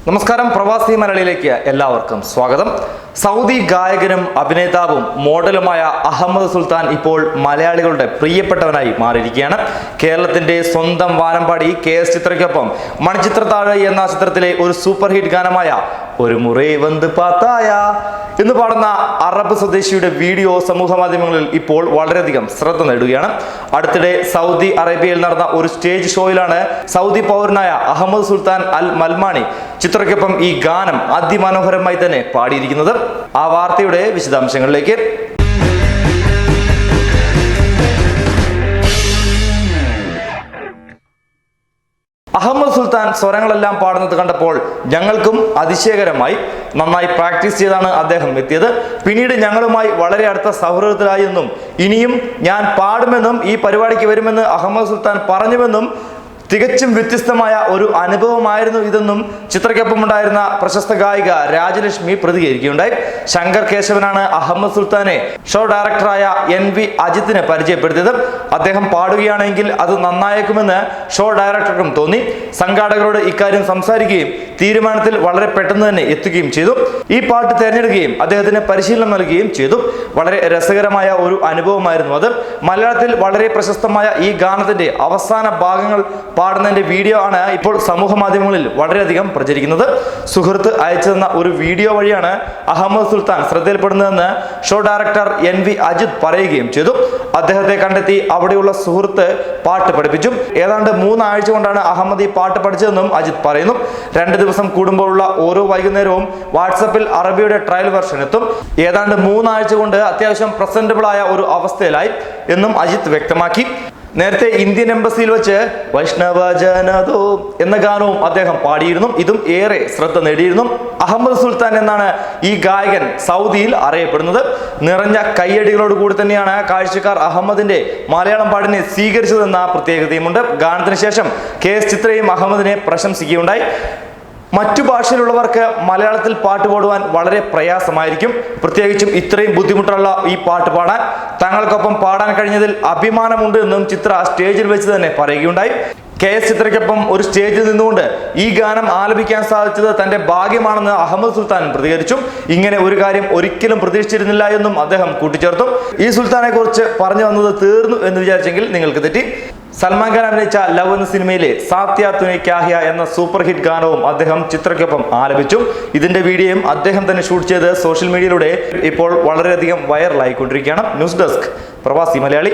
നമസ്കാരം, പ്രവാസി മലയാളിയിലേക്ക് എല്ലാവർക്കും സ്വാഗതം. സൗദി ഗായകനും അഭിനേതാവും മോഡലുമായ അഹമ്മദ് സുൽത്താൻ ഇപ്പോൾ മലയാളികളുടെ പ്രിയപ്പെട്ടവനായി മാറിയിരിക്കുകയാണ്. കേരളത്തിന്റെ സ്വന്തം വാനമ്പാടി KS ചിത്രയ്ക്കൊപ്പം മണിച്ചിത്രത്താഴ് എന്ന ചിത്രത്തിലെ ഒരു സൂപ്പർ ഹിറ്റ് ഗാനമായ ഒരു മുറേ വന്ന് പാത്തായ എന്ന് പാടുന്ന അറബ് സ്വദേശിയുടെ വീഡിയോ സമൂഹ മാധ്യമങ്ങളിൽ ഇപ്പോൾ വളരെയധികം ശ്രദ്ധ നേടുകയാണ്. അടുത്തിടെ സൗദി അറേബ്യയിൽ നടന്ന ഒരു സ്റ്റേജ് ഷോയിലാണ് സൗദി പൗരനായ അഹമ്മദ് സുൽത്താൻ അൽ മൽമാണി ചിത്രയ്ക്കൊപ്പം ഈ ഗാനം അതിമനോഹരമായി തന്നെ പാടിയിരിക്കുന്നത്. ആ വാർത്തയുടെ വിശദാംശങ്ങളിലേക്ക്. അഹമ്മദ് സുൽത്താൻ സ്വരങ്ങളെല്ലാം പാടുന്നത് കണ്ടപ്പോൾ ഞങ്ങൾക്കും അതിശയകരമായി. നന്നായി പ്രാക്ടീസ് ചെയ്താണ് അദ്ദേഹം എത്തിയത്. പിന്നീട് ഞങ്ങളുമായി വളരെ അടുത്ത സൗഹൃദത്തിലായി എന്നും ഇനിയും ഞാൻ പാടുമെന്നും ഈ പരിപാടിക്ക് വരുമെന്ന് അഹമ്മദ് സുൽത്താൻ പറഞ്ഞുവെന്നും തികച്ചും വ്യത്യസ്തമായ ഒരു അനുഭവമായിരുന്നു ഇതെന്നും ചിത്രയ്ക്കൊപ്പം ഉണ്ടായിരുന്ന പ്രശസ്ത ഗായിക രാജലക്ഷ്മി പ്രതികരിക്കുകയുണ്ടായി. ശങ്കർ കേശവനാണ് അഹമ്മദ് സുൽത്താനെ ഷോ ഡയറക്ടറായ NV അജിത്തിനെ പരിചയപ്പെടുത്തിയത്. അദ്ദേഹം പാടുകയാണെങ്കിൽ അത് നന്നായേക്കുമെന്ന് ഷോ ഡയറക്ടർക്കും തോന്നി. സംഘാടകരോട് ഇക്കാര്യം സംസാരിക്കുകയും തീരുമാനത്തിൽ വളരെ പെട്ടെന്ന് തന്നെ എത്തുകയും ചെയ്തു. ഈ പാട്ട് തിരഞ്ഞെടുക്കുകയും അദ്ദേഹത്തിന് പരിശീലനം നൽകുകയും ചെയ്തു. വളരെ രസകരമായ ഒരു അനുഭവമായിരുന്നു അത്. മലയാളത്തിൽ വളരെ പ്രശസ്തമായ ഈ ഗാനത്തിന്റെ അവസാന ഭാഗങ്ങൾ പാടുന്നതിന്റെ വീഡിയോ ആണ് ഇപ്പോൾ സമൂഹ മാധ്യമങ്ങളിൽ വളരെയധികം പ്രചരിക്കുന്നത്. സുഹൃത്ത് അയച്ചു തന്ന ഒരു വീഡിയോ വഴിയാണ് അഹമ്മദ് സുൽത്താൻ ശ്രദ്ധയിൽപ്പെടുന്നതെന്ന് ഷോ ഡയറക്ടർ NV അജിത് പറയുകയും ചെയ്തു. അദ്ദേഹത്തെ കണ്ടെത്തി അവിടെയുള്ള സുഹൃത്ത് പാട്ട് പഠിപ്പിച്ചു. ഏതാണ്ട് 3 ആഴ്ച കൊണ്ടാണ് അഹമ്മദ് ഈ പാട്ട് പഠിച്ചതെന്നും അജിത് പറയുന്നു. 2 ദിവസം കൂടുമ്പോഴുള്ള ഓരോ വൈകുന്നേരവും വാട്സപ്പിൽ അറബിയുടെ ട്രയൽ വെർഷൻ എത്തും. ഏതാണ്ട് 3 ആഴ്ച കൊണ്ട് അത്യാവശ്യം പ്രസന്റബിൾ ആയ ഒരു അവസ്ഥയിലായി എന്നും അജിത് വ്യക്തമാക്കി. നേരത്തെ ഇന്ത്യൻ എംബസിയിൽ വെച്ച് വൈഷ്ണവ ജനതോ എന്ന ഗാനവും അദ്ദേഹം പാടിയിരുന്നു. ഇതും ഏറെ ശ്രദ്ധ നേടിയിരുന്നു. അഹമ്മദ് സുൽത്താൻ എന്നാണ് ഈ ഗായകൻ സൗദിയിൽ അറിയപ്പെടുന്നത്. നിറഞ്ഞ കയ്യടികളോട് കൂടി തന്നെയാണ് കാഴ്ചക്കാർ അഹമ്മദിന്റെ മലയാളം പാട്ടിനെ സ്വീകരിച്ചതെന്ന പ്രത്യേകതയുമുണ്ട്. ഗാനത്തിന് ശേഷം KS ചിത്രയും അഹമ്മദിനെ പ്രശംസിക്കുകയുണ്ടായി. മറ്റു ഭാഷയിലുള്ളവർക്ക് മലയാളത്തിൽ പാട്ട് പാടുവാൻ വളരെ പ്രയാസമായിരിക്കും. പ്രത്യേകിച്ചും ഇത്രയും ബുദ്ധിമുട്ടുള്ള ഈ പാട്ട് പാടാൻ തങ്ങൾക്കൊപ്പം പാടാൻ കഴിഞ്ഞതിൽ അഭിമാനമുണ്ട് എന്നും ചിത്ര സ്റ്റേജിൽ വെച്ച് തന്നെ പറയുകയുണ്ടായി. KS ചിത്രയ്ക്കൊപ്പം ഒരു സ്റ്റേജിൽ നിന്നുകൊണ്ട് ഈ ഗാനം ആലപിക്കാൻ സാധിച്ചത് തന്റെ ഭാഗ്യമാണെന്ന് അഹമ്മദ് സുൽത്താൻ പ്രതികരിച്ചു. ഇങ്ങനെ ഒരു കാര്യം ഒരിക്കലും പ്രതീക്ഷിച്ചിരുന്നില്ല എന്നും അദ്ദേഹം കൂട്ടിച്ചേർത്തു. ഈ സുൽത്താനെ കുറിച്ച് പറഞ്ഞു വന്നത് തീർന്നു എന്ന് വിചാരിച്ചെങ്കിൽ നിങ്ങൾക്ക് തെറ്റി. സൽമാൻ ഖാൻ അഭിനയിച്ച ലവ് എന്ന സിനിമയിലെ സാത്യ തുനെ ക്യാ ഹ്യാ എന്ന സൂപ്പർ ഹിറ്റ് ഗാനവും അദ്ദേഹം ചിത്രയ്ക്കൊപ്പം ആലപിച്ചു. ഇതിന്റെ വീഡിയോയും അദ്ദേഹം തന്നെ ഷൂട്ട് ചെയ്ത് സോഷ്യൽ മീഡിയയിലൂടെ ഇപ്പോൾ വളരെയധികം വൈറലായിക്കൊണ്ടിരിക്കുകയാണ്. ന്യൂസ് ഡെസ്ക് പ്രവാസി മലയാളി.